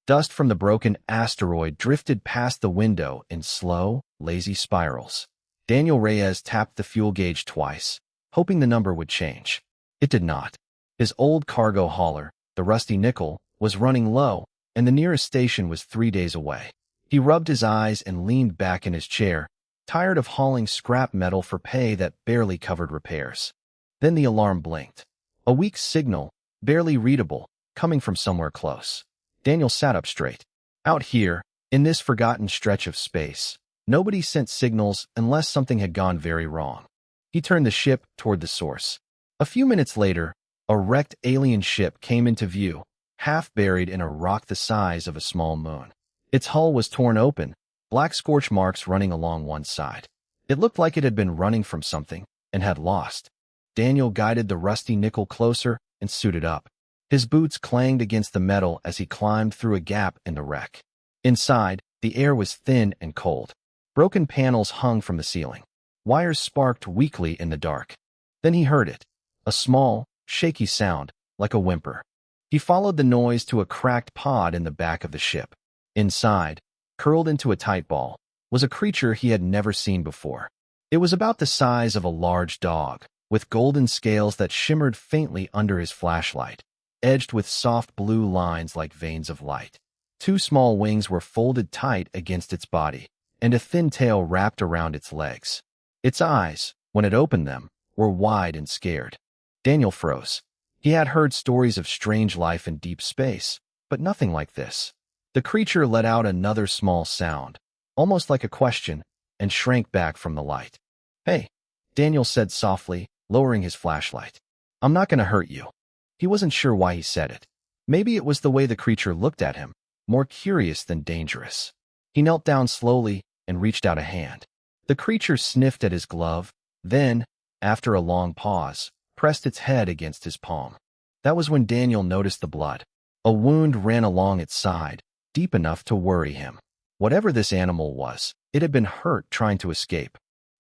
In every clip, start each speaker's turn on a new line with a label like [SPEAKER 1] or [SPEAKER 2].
[SPEAKER 1] Dust from the broken asteroid drifted past the window in slow, lazy spirals. Daniel Reyes tapped the fuel gauge twice, hoping the number would change. It did not. His old cargo hauler, the Rusty Nickel, was running low, and the nearest station was 3 days away. He rubbed his eyes and leaned back in his chair, tired of hauling scrap metal for pay that barely covered repairs. Then the alarm blinked. A weak signal, barely readable, coming from somewhere close. Daniel sat up straight. Out here, in this forgotten stretch of space, nobody sent signals unless something had gone very wrong. He turned the ship toward the source. A few minutes later, a wrecked alien ship came into view, half buried in a rock the size of a small moon. Its hull was torn open, black scorch marks running along one side. It looked like it had been running from something and had lost. Daniel guided the Rusty Nickel closer and suited up. His boots clanged against the metal as he climbed through a gap in the wreck. Inside, the air was thin and cold. Broken panels hung from the ceiling. Wires sparked weakly in the dark. Then he heard it, a small, shaky sound, like a whimper. He followed the noise to a cracked pod in the back of the ship. Inside, curled into a tight ball, was a creature he had never seen before. It was about the size of a large dog, with golden scales that shimmered faintly under his flashlight, edged with soft blue lines like veins of light. 2 small wings were folded tight against its body, and a thin tail wrapped around its legs. Its eyes, when it opened them, were wide and scared. Daniel froze. He had heard stories of strange life in deep space, but nothing like this. The creature let out another small sound, almost like a question, and shrank back from the light. "Hey," Daniel said softly, lowering his flashlight. "I'm not going to hurt you." He wasn't sure why he said it. Maybe it was the way the creature looked at him, more curious than dangerous. He knelt down slowly and reached out a hand. The creature sniffed at his glove, then, after a long pause, pressed its head against his palm. That was when Daniel noticed the blood. A wound ran along its side, deep enough to worry him. Whatever this animal was, it had been hurt trying to escape.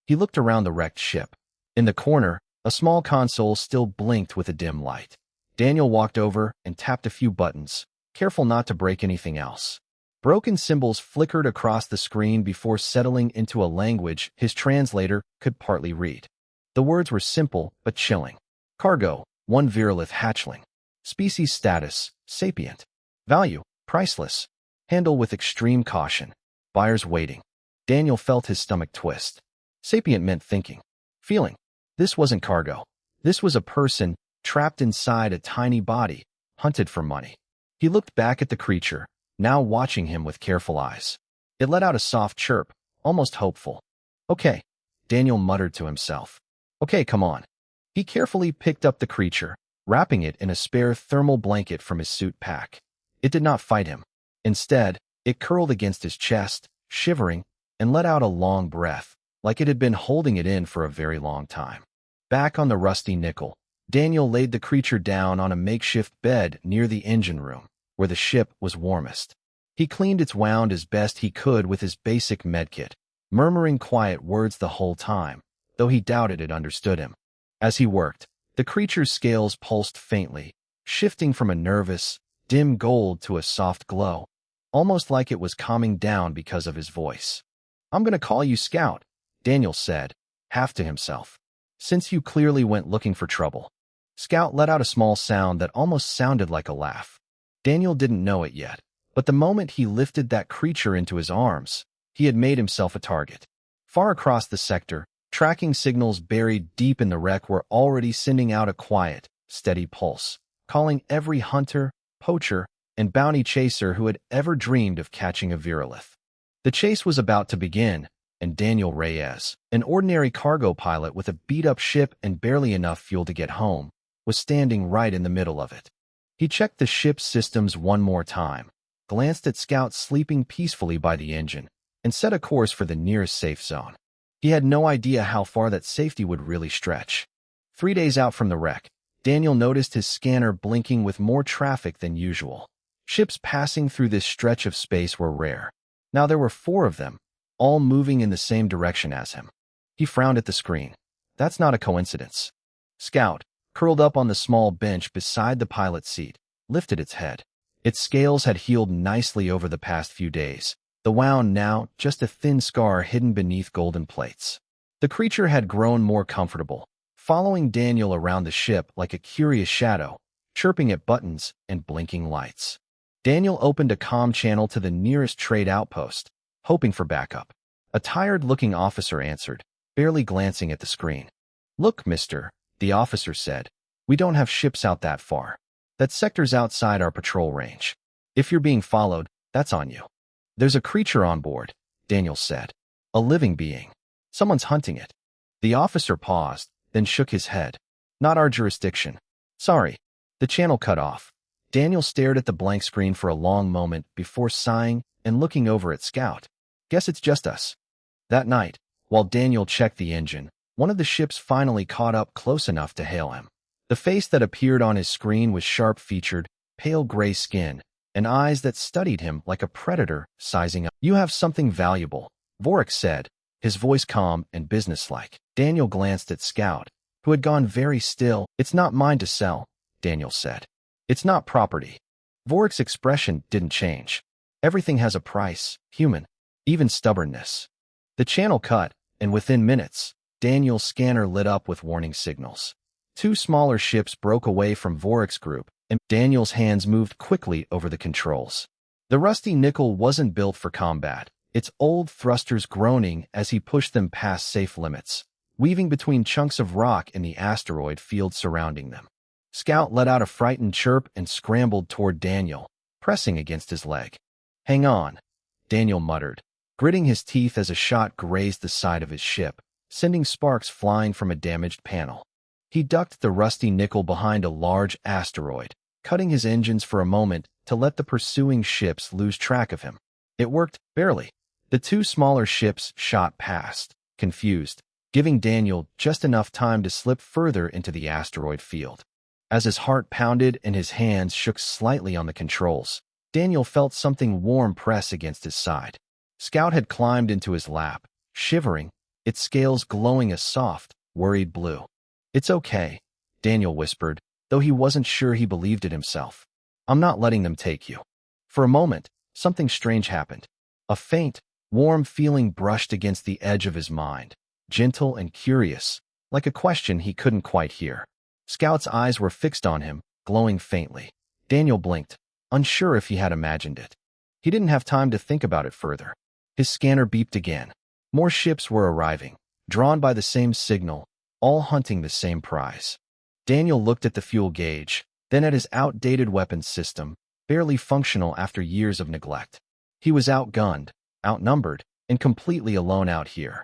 [SPEAKER 1] He looked around the wrecked ship. In the corner, a small console still blinked with a dim light. Daniel walked over and tapped a few buttons, careful not to break anything else. Broken symbols flickered across the screen before settling into a language his translator could partly read. The words were simple but chilling. Cargo, 1 Virolith hatchling. Species status, sapient. Value, priceless. Handle with extreme caution. Buyers waiting. Daniel felt his stomach twist. Sapient meant thinking. Feeling. This wasn't cargo. This was a person trapped inside a tiny body, hunted for money. He looked back at the creature, now watching him with careful eyes. It let out a soft chirp, almost hopeful. "Okay," Daniel muttered to himself. "Okay, come on." He carefully picked up the creature, wrapping it in a spare thermal blanket from his suit pack. It did not fight him. Instead, it curled against his chest, shivering, and let out a long breath, like it had been holding it in for a very long time. Back on the Rusty Nickel, Daniel laid the creature down on a makeshift bed near the engine room, where the ship was warmest. He cleaned its wound as best he could with his basic medkit, murmuring quiet words the whole time, though he doubted it understood him. As he worked, the creature's scales pulsed faintly, shifting from a nervous, dim gold to a soft glow, almost like it was calming down because of his voice. "I'm going to call you Scout," Daniel said, half to himself, "since you clearly went looking for trouble." Scout let out a small sound that almost sounded like a laugh. Daniel didn't know it yet, but the moment he lifted that creature into his arms, he had made himself a target. Far across the sector, tracking signals buried deep in the wreck were already sending out a quiet, steady pulse, calling every hunter, poacher, and bounty chaser who had ever dreamed of catching a Virolith. The chase was about to begin, and Daniel Reyes, an ordinary cargo pilot with a beat-up ship and barely enough fuel to get home, was standing right in the middle of it. He checked the ship's systems one more time, glanced at Scout sleeping peacefully by the engine, and set a course for the nearest safe zone. He had no idea how far that safety would really stretch. 3 days out from the wreck, Daniel noticed his scanner blinking with more traffic than usual. Ships passing through this stretch of space were rare. Now there were 4 of them, all moving in the same direction as him. He frowned at the screen. That's not a coincidence. Scout, curled up on the small bench beside the pilot's seat, lifted its head. Its scales had healed nicely over the past few days, the wound now just a thin scar hidden beneath golden plates. The creature had grown more comfortable, following Daniel around the ship like a curious shadow, chirping at buttons and blinking lights. Daniel opened a comm channel to the nearest trade outpost, hoping for backup. A tired-looking officer answered, barely glancing at the screen. "Look, mister," the officer said. "We don't have ships out that far. That sector's outside our patrol range. If you're being followed, that's on you." "There's a creature on board," Daniel said. "A living being. Someone's hunting it." The officer paused, then shook his head. "Not our jurisdiction. Sorry." The channel cut off. Daniel stared at the blank screen for a long moment before sighing and looking over at Scout. "Guess it's just us." That night, while Daniel checked the engine, one of the ships finally caught up close enough to hail him. The face that appeared on his screen was sharp-featured, pale gray skin, and eyes that studied him like a predator sizing up. "You have something valuable," Vorix said, his voice calm and businesslike. Daniel glanced at Scout, who had gone very still. "It's not mine to sell," Daniel said. "It's not property." Vorix's expression didn't change. "Everything has a price, human, even stubbornness." The channel cut, and within minutes, Daniel's scanner lit up with warning signals. Two smaller ships broke away from Vorix's group, and Daniel's hands moved quickly over the controls. The rusty nickel wasn't built for combat, its old thrusters groaning as he pushed them past safe limits, weaving between chunks of rock in the asteroid field surrounding them. Scout let out a frightened chirp and scrambled toward Daniel, pressing against his leg. "Hang on," Daniel muttered, gritting his teeth as a shot grazed the side of his ship, sending sparks flying from a damaged panel. He ducked the rusty nickel behind a large asteroid, cutting his engines for a moment to let the pursuing ships lose track of him. It worked, barely. The two smaller ships shot past, confused, giving Daniel just enough time to slip further into the asteroid field. As his heart pounded and his hands shook slightly on the controls, Daniel felt something warm press against his side. Scout had climbed into his lap, shivering, its scales glowing a soft, worried blue. "It's okay," Daniel whispered, though he wasn't sure he believed it himself. "I'm not letting them take you." For a moment, something strange happened. A faint, warm feeling brushed against the edge of his mind, gentle and curious, like a question he couldn't quite hear. Scout's eyes were fixed on him, glowing faintly. Daniel blinked, unsure if he had imagined it. He didn't have time to think about it further. His scanner beeped again. More ships were arriving, drawn by the same signal, all hunting the same prize. Daniel looked at the fuel gauge, then at his outdated weapons system, barely functional after years of neglect. He was outgunned, outnumbered, and completely alone out here.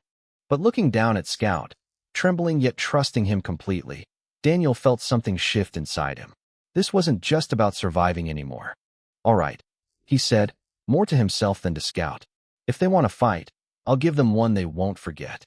[SPEAKER 1] But looking down at Scout, trembling yet trusting him completely, Daniel felt something shift inside him. This wasn't just about surviving anymore. "All right," he said, more to himself than to Scout. "If they want to fight, I'll give them one they won't forget."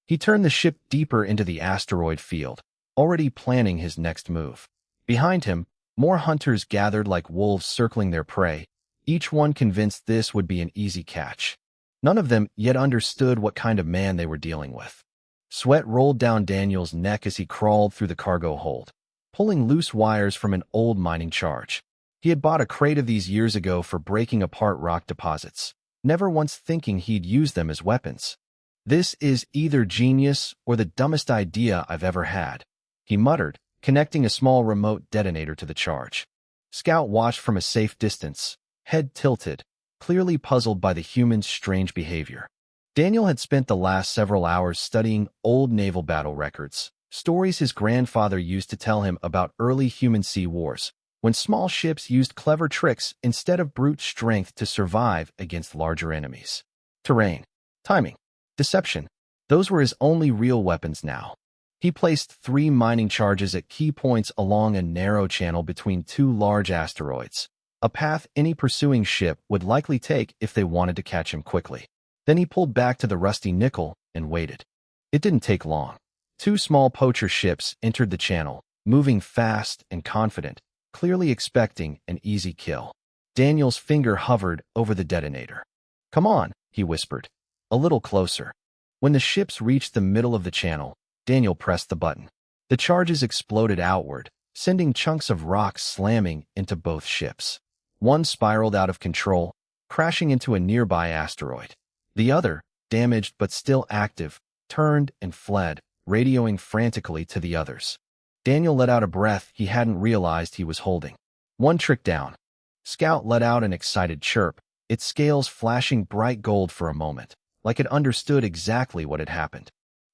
[SPEAKER 1] He turned the ship deeper into the asteroid field, already planning his next move. Behind him, more hunters gathered like wolves circling their prey, each one convinced this would be an easy catch. None of them yet understood what kind of man they were dealing with. Sweat rolled down Daniel's neck as he crawled through the cargo hold, pulling loose wires from an old mining charge. He had bought a crate of these years ago for breaking apart rock deposits, never once thinking he'd use them as weapons. "This is either genius or the dumbest idea I've ever had," he muttered, connecting a small remote detonator to the charge. Scout watched from a safe distance, head tilted, clearly puzzled by the human's strange behavior. Daniel had spent the last several hours studying old naval battle records, stories his grandfather used to tell him about early human sea wars, when small ships used clever tricks instead of brute strength to survive against larger enemies. Terrain, timing, deception, those were his only real weapons now. He placed 3 mining charges at key points along a narrow channel between 2 large asteroids, a path any pursuing ship would likely take if they wanted to catch him quickly. Then he pulled back to the rusty nickel and waited. It didn't take long. 2 small poacher ships entered the channel, moving fast and confident, clearly expecting an easy kill. Daniel's finger hovered over the detonator. "Come on," he whispered. "A little closer." When the ships reached the middle of the channel, Daniel pressed the button. The charges exploded outward, sending chunks of rock slamming into both ships. One spiraled out of control, crashing into a nearby asteroid. The other, damaged but still active, turned and fled, radioing frantically to the others. Daniel let out a breath he hadn't realized he was holding. One trick down. Scout let out an excited chirp, its scales flashing bright gold for a moment, like it understood exactly what had happened.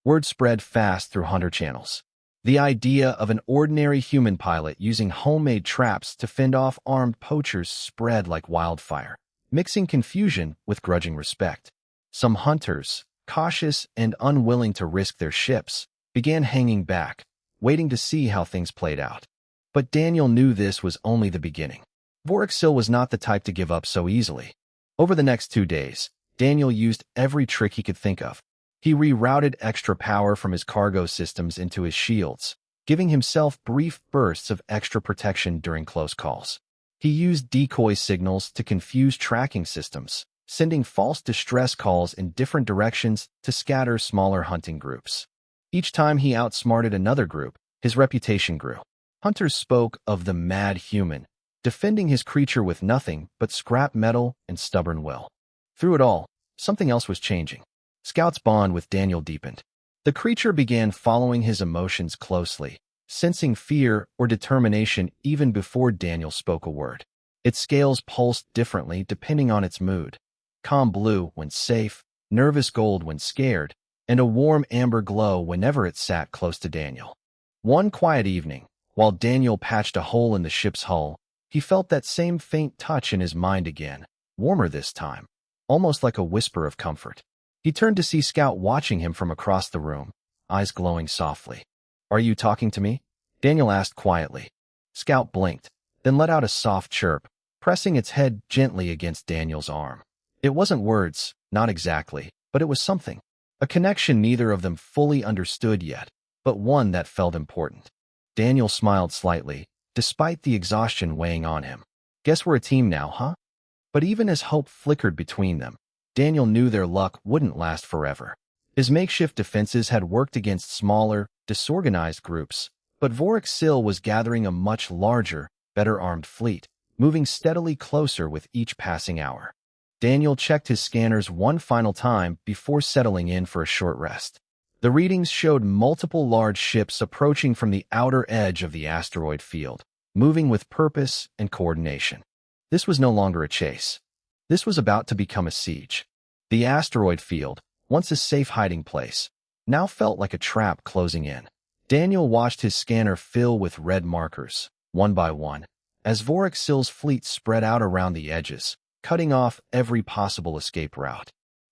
[SPEAKER 1] Word spread fast through hunter channels. The idea of an ordinary human pilot using homemade traps to fend off armed poachers spread like wildfire, mixing confusion with grudging respect. Some hunters, cautious and unwilling to risk their ships, began hanging back, waiting to see how things played out. But Daniel knew this was only the beginning. Vorexil was not the type to give up so easily. Over the next 2 days, Daniel used every trick he could think of. He rerouted extra power from his cargo systems into his shields, giving himself brief bursts of extra protection during close calls. He used decoy signals to confuse tracking systems, sending false distress calls in different directions to scatter smaller hunting groups. Each time he outsmarted another group, his reputation grew. Hunters spoke of the mad human, defending his creature with nothing but scrap metal and stubborn will. Through it all, something else was changing. Scout's bond with Daniel deepened. The creature began following his emotions closely, sensing fear or determination even before Daniel spoke a word. Its scales pulsed differently depending on its mood. Calm blue when safe, nervous gold when scared, and a warm amber glow whenever it sat close to Daniel. One quiet evening, while Daniel patched a hole in the ship's hull, he felt that same faint touch in his mind again, warmer this time, almost like a whisper of comfort. He turned to see Scout watching him from across the room, eyes glowing softly. "Are you talking to me?" Daniel asked quietly. Scout blinked, then let out a soft chirp, pressing its head gently against Daniel's arm. It wasn't words, not exactly, but it was something. A connection neither of them fully understood yet, but one that felt important. Daniel smiled slightly, despite the exhaustion weighing on him. "Guess we're a team now, huh?" But even as hope flickered between them, Daniel knew their luck wouldn't last forever. His makeshift defenses had worked against smaller, disorganized groups, but Vorexil was gathering a much larger, better-armed fleet, moving steadily closer with each passing hour. Daniel checked his scanners one final time before settling in for a short rest. The readings showed multiple large ships approaching from the outer edge of the asteroid field, moving with purpose and coordination. This was no longer a chase. This was about to become a siege. The asteroid field, once a safe hiding place, now felt like a trap closing in. Daniel watched his scanner fill with red markers, one by one, as Vorexil's fleet spread out around the edges, cutting off every possible escape route.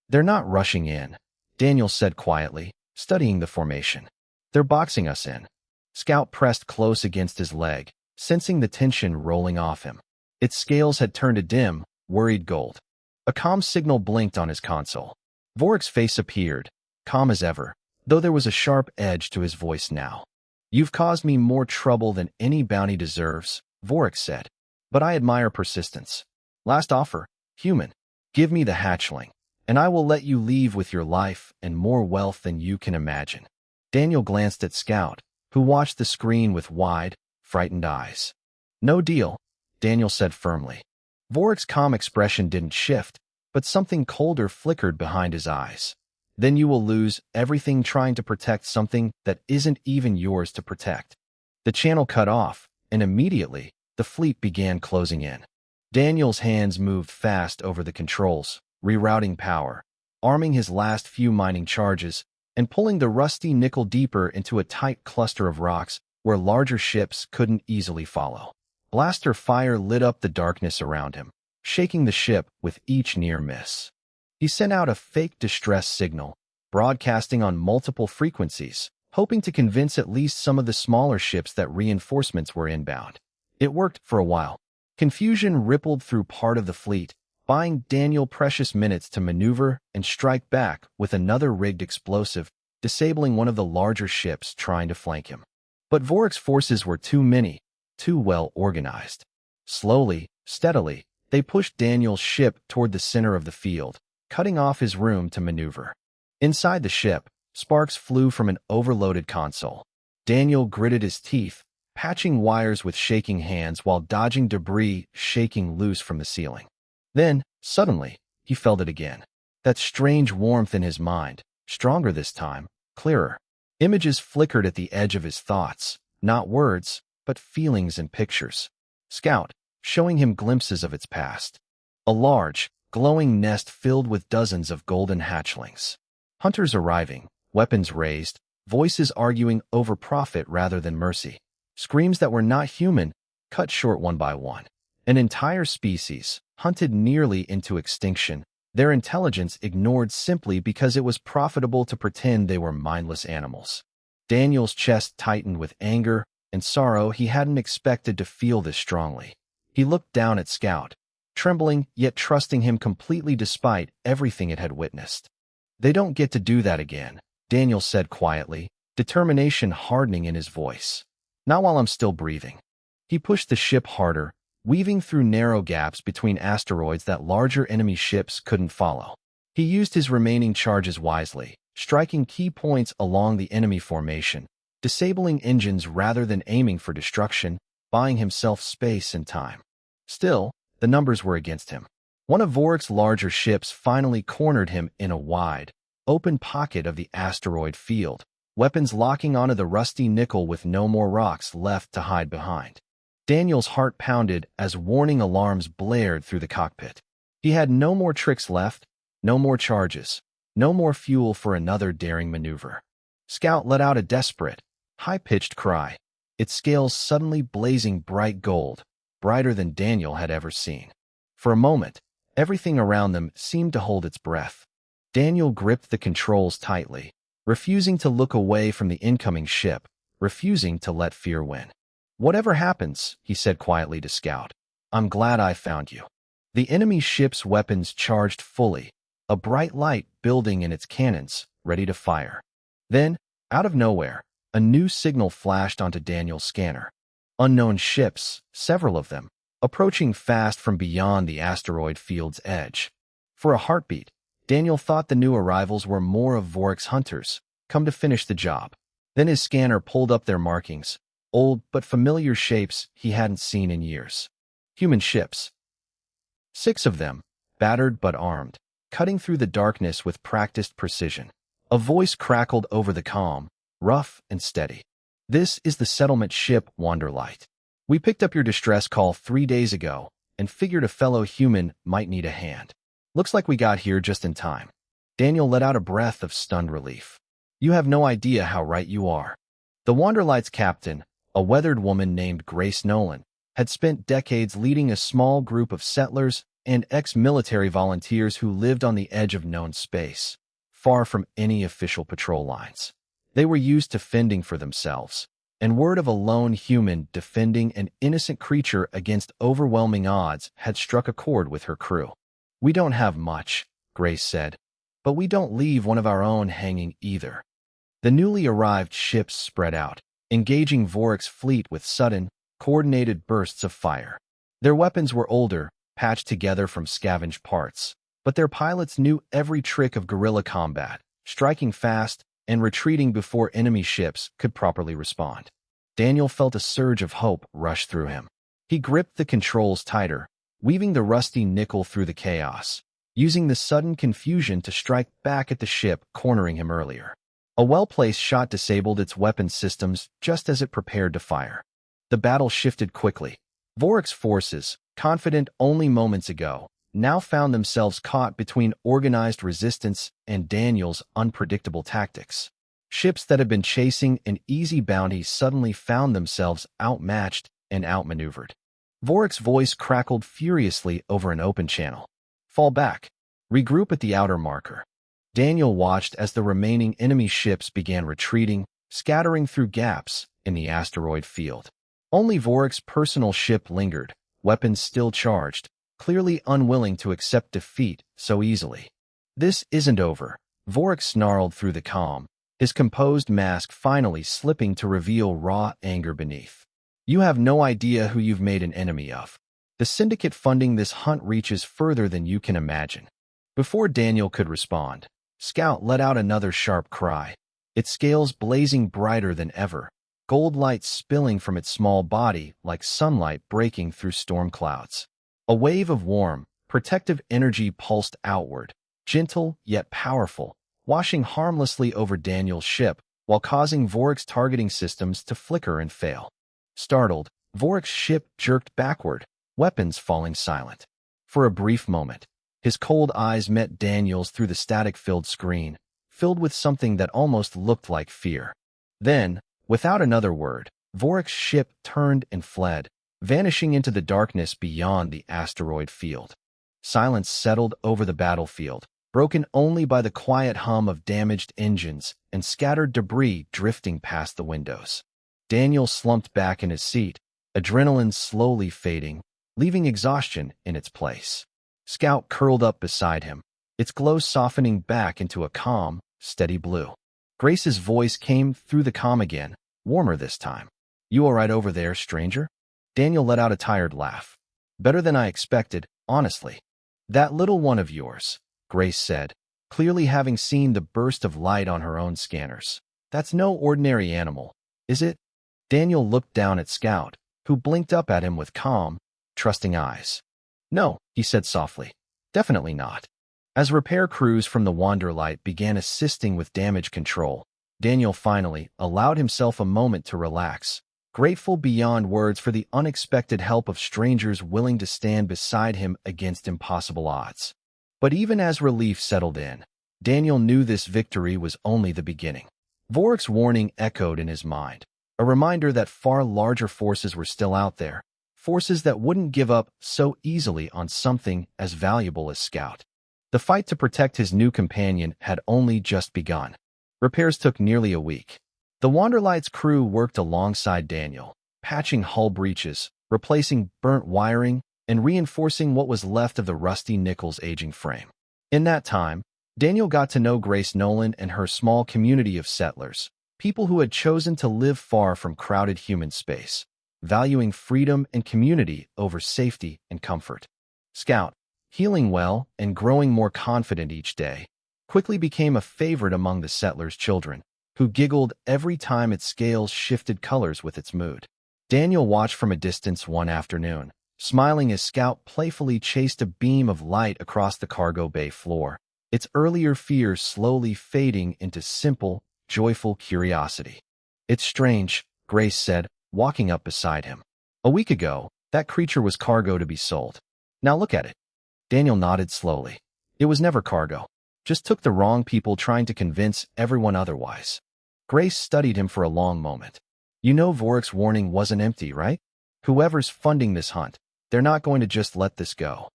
[SPEAKER 1] "They're not rushing in," Daniel said quietly, studying the formation. "They're boxing us in." Scout pressed close against his leg, sensing the tension rolling off him. Its scales had turned a dim, worried gold. A comm signal blinked on his console. Vorex's face appeared, calm as ever, though there was a sharp edge to his voice now. "You've caused me more trouble than any bounty deserves," Vorex said. "But I admire persistence. Last offer, human. Give me the hatchling, and I will let you leave with your life and more wealth than you can imagine." Daniel glanced at Scout, who watched the screen with wide, frightened eyes. "No deal," Daniel said firmly. Vorex's calm expression didn't shift, but something colder flickered behind his eyes. "Then you will lose everything trying to protect something that isn't even yours to protect." The channel cut off, and immediately, the fleet began closing in. Daniel's hands moved fast over the controls, rerouting power, arming his last few mining charges, and pulling the rusty nickel deeper into a tight cluster of rocks where larger ships couldn't easily follow. Blaster fire lit up the darkness around him, shaking the ship with each near miss. He sent out a fake distress signal, broadcasting on multiple frequencies, hoping to convince at least some of the smaller ships that reinforcements were inbound. It worked for a while. Confusion rippled through part of the fleet, buying Daniel precious minutes to maneuver and strike back with another rigged explosive, disabling one of the larger ships trying to flank him. But Vorex's forces were too many, too well organized. Slowly, steadily, they pushed Daniel's ship toward the center of the field, cutting off his room to maneuver. Inside the ship, sparks flew from an overloaded console. Daniel gritted his teeth, patching wires with shaking hands while dodging debris shaking loose from the ceiling. Then, suddenly, he felt it again. That strange warmth in his mind, stronger this time, clearer. Images flickered at the edge of his thoughts, not words, but feelings and pictures. Scout, showing him glimpses of its past. A large, glowing nest filled with dozens of golden hatchlings. Hunters arriving, weapons raised, voices arguing over profit rather than mercy. Screams that were not human, cut short one by one. An entire species, hunted nearly into extinction, their intelligence ignored simply because it was profitable to pretend they were mindless animals. Daniel's chest tightened with anger and sorrow. He hadn't expected to feel this strongly. He looked down at Scout, trembling yet trusting him completely despite everything it had witnessed. "They don't get to do that again," Daniel said quietly, determination hardening in his voice. "Not while I'm still breathing." He pushed the ship harder, weaving through narrow gaps between asteroids that larger enemy ships couldn't follow. He used his remaining charges wisely, striking key points along the enemy formation, disabling engines rather than aiming for destruction, buying himself space and time. Still, the numbers were against him. One of Vork's larger ships finally cornered him in a wide, open pocket of the asteroid field, weapons locking onto the rusty nickel with no more rocks left to hide behind. Daniel's heart pounded as warning alarms blared through the cockpit. He had no more tricks left, no more charges, no more fuel for another daring maneuver. Scout let out a desperate, high-pitched cry, its scales suddenly blazing bright gold, brighter than Daniel had ever seen. For a moment, everything around them seemed to hold its breath. Daniel gripped the controls tightly, refusing to look away from the incoming ship, refusing to let fear win. "Whatever happens," he said quietly to Scout, "I'm glad I found you." The enemy ship's weapons charged fully, a bright light building in its cannons, ready to fire. Then, out of nowhere, a new signal flashed onto Daniel's scanner. Unknown ships, several of them, approaching fast from beyond the asteroid field's edge. For a heartbeat, Daniel thought the new arrivals were more of Vork's hunters, come to finish the job. Then his scanner pulled up their markings, old but familiar shapes he hadn't seen in years. Human ships. 6 of them, battered but armed, cutting through the darkness with practiced precision. A voice crackled over the comm, rough and steady. "This is the settlement ship Wanderlight. We picked up your distress call 3 days ago and figured a fellow human might need a hand. Looks like we got here just in time." Daniel let out a breath of stunned relief. "You have no idea how right you are." The Wanderlight's captain, a weathered woman named Grace Nolan, had spent decades leading a small group of settlers and ex-military volunteers who lived on the edge of known space, far from any official patrol lines. They were used to fending for themselves, and word of a lone human defending an innocent creature against overwhelming odds had struck a chord with her crew. "We don't have much," Grace said, "but we don't leave one of our own hanging either." The newly arrived ships spread out, engaging Vork's fleet with sudden, coordinated bursts of fire. Their weapons were older, patched together from scavenged parts, but their pilots knew every trick of guerrilla combat, striking fast and retreating before enemy ships could properly respond. Daniel felt a surge of hope rush through him. He gripped the controls tighter, weaving the rusty nickel through the chaos, using the sudden confusion to strike back at the ship cornering him earlier. A well-placed shot disabled its weapons systems just as it prepared to fire. The battle shifted quickly. Vork's forces, confident only moments ago, now found themselves caught between organized resistance and Daniel's unpredictable tactics. Ships that had been chasing an easy bounty suddenly found themselves outmatched and outmaneuvered. Vork's voice crackled furiously over an open channel. "Fall back. Regroup at the outer marker." Daniel watched as the remaining enemy ships began retreating, scattering through gaps in the asteroid field. Only Vork's personal ship lingered, weapons still charged, clearly unwilling to accept defeat so easily. "This isn't over," Vork snarled through the comm, his composed mask finally slipping to reveal raw anger beneath. "You have no idea who you've made an enemy of. The syndicate funding this hunt reaches further than you can imagine." Before Daniel could respond, Scout let out another sharp cry, its scales blazing brighter than ever. gold light spilling from its small body like sunlight breaking through storm clouds. A wave of warm, protective energy pulsed outward, gentle yet powerful, washing harmlessly over Daniel's ship while causing Vork's targeting systems to flicker and fail. Startled, Vork's ship jerked backward, weapons falling silent. For a brief moment, his cold eyes met Daniel's through the static-filled screen, filled with something that almost looked like fear. Then, without another word, Vork's ship turned and fled, vanishing into the darkness beyond the asteroid field. Silence settled over the battlefield, broken only by the quiet hum of damaged engines and scattered debris drifting past the windows. Daniel slumped back in his seat, adrenaline slowly fading, leaving exhaustion in its place. Scout curled up beside him, its glow softening back into a calm, steady blue. Grace's voice came through the comm again, warmer this time. "You all right over there, stranger?" Daniel let out a tired laugh. "Better than I expected, honestly." "That little one of yours," Grace said, clearly having seen the burst of light on her own scanners. "That's no ordinary animal, is it?" Daniel looked down at Scout, who blinked up at him with calm, trusting eyes. "No," he said softly. "Definitely not." As repair crews from the Wanderlight began assisting with damage control, Daniel finally allowed himself a moment to relax, grateful beyond words for the unexpected help of strangers willing to stand beside him against impossible odds. But even as relief settled in, Daniel knew this victory was only the beginning. Vork's warning echoed in his mind, a reminder that far larger forces were still out there, forces that wouldn't give up so easily on something as valuable as Scout. The fight to protect his new companion had only just begun. Repairs took nearly a week. The Wanderlight's crew worked alongside Daniel, patching hull breaches, replacing burnt wiring, and reinforcing what was left of the rusty Nichols' aging frame. In that time, Daniel got to know Grace Nolan and her small community of settlers, people who had chosen to live far from crowded human space, valuing freedom and community over safety and comfort. Scout, healing well and growing more confident each day, quickly became a favorite among the settlers' children, who giggled every time its scales shifted colors with its mood. Daniel watched from a distance one afternoon, smiling as Scout playfully chased a beam of light across the cargo bay floor, its earlier fears slowly fading into simple, joyful curiosity. "It's strange," Grace said, walking up beside him. "A week ago, that creature was cargo to be sold. Now look at it." Daniel nodded slowly. "It was never cargo. Just took the wrong people trying to convince everyone otherwise." Grace studied him for a long moment. "You know Vork's warning wasn't empty, right? Whoever's funding this hunt, they're not going to just let this go."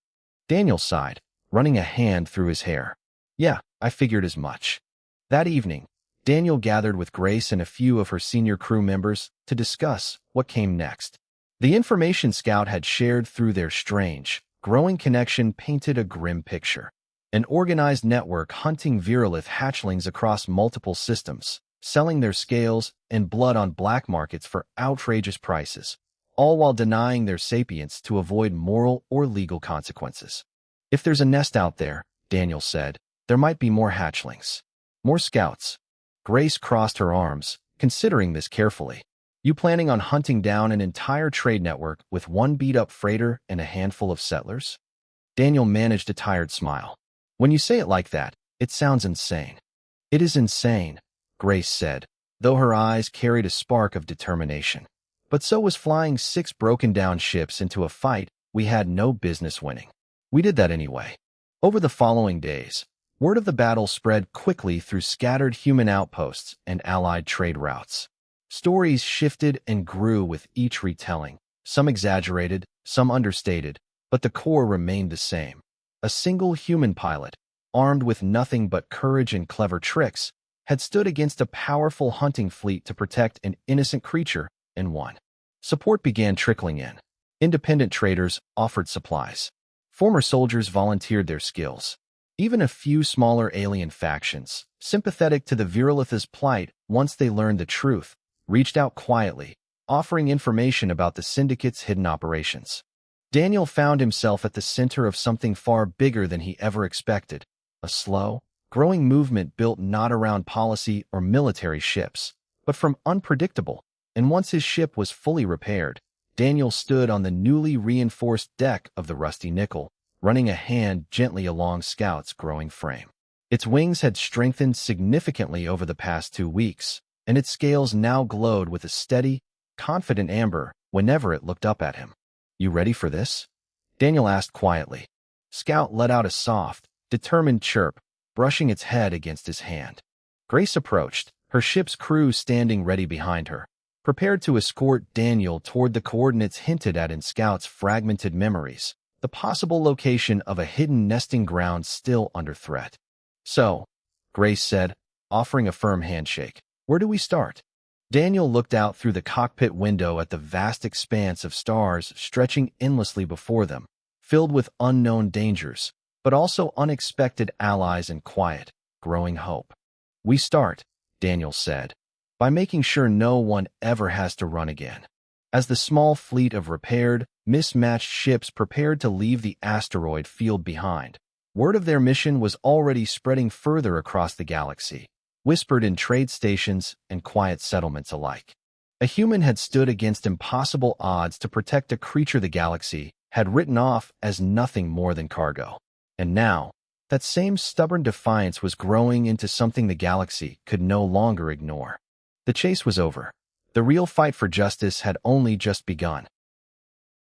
[SPEAKER 1] Daniel sighed, running a hand through his hair. "Yeah, I figured as much." That evening, Daniel gathered with Grace and a few of her senior crew members to discuss what came next. The information Scout had shared through their strange, growing connection painted a grim picture. An organized network hunting virulith hatchlings across multiple systems, selling their scales and blood on black markets for outrageous prices, all while denying their sapience to avoid moral or legal consequences. "If there's a nest out there," Daniel said, "there might be more hatchlings. More scouts." Grace crossed her arms, considering this carefully. "You planning on hunting down an entire trade network with one beat-up freighter and a handful of settlers?" Daniel managed a tired smile. "When you say it like that, it sounds insane." "It is insane," Grace said, though her eyes carried a spark of determination. "But so was flying 6 broken-down ships into a fight we had no business winning. We did that anyway." Over the following days, word of the battle spread quickly through scattered human outposts and allied trade routes. Stories shifted and grew with each retelling, some exaggerated, some understated, but the core remained the same. A single human pilot, armed with nothing but courage and clever tricks, had stood against a powerful hunting fleet to protect an innocent creature and won. Support began trickling in. Independent traders offered supplies. Former soldiers volunteered their skills. Even a few smaller alien factions, sympathetic to the Virulith's plight once they learned the truth, reached out quietly, offering information about the Syndicate's hidden operations. Daniel found himself at the center of something far bigger than he ever expected, a slow, growing movement built not around policy or military ships, but from unpredictable, and once his ship was fully repaired, Daniel stood on the newly reinforced deck of the Rusty Nickel, running a hand gently along Scout's growing frame. Its wings had strengthened significantly over the past 2 weeks, and its scales now glowed with a steady, confident amber whenever it looked up at him. "You ready for this?" Daniel asked quietly. Scout let out a soft, determined chirp, brushing its head against his hand. Grace approached, her ship's crew standing ready behind her, prepared to escort Daniel toward the coordinates hinted at in Scout's fragmented memories, the possible location of a hidden nesting ground still under threat. "So," Grace said, offering a firm handshake, "where do we start?" Daniel looked out through the cockpit window at the vast expanse of stars stretching endlessly before them, filled with unknown dangers, but also unexpected allies and quiet, growing hope. "We start," Daniel said, "by making sure no one ever has to run again." As the small fleet of repaired, mismatched ships prepared to leave the asteroid field behind, word of their mission was already spreading further across the galaxy, whispered in trade stations and quiet settlements alike. A human had stood against impossible odds to protect a creature the galaxy had written off as nothing more than cargo. And now, that same stubborn defiance was growing into something the galaxy could no longer ignore. The chase was over. The real fight for justice had only just begun.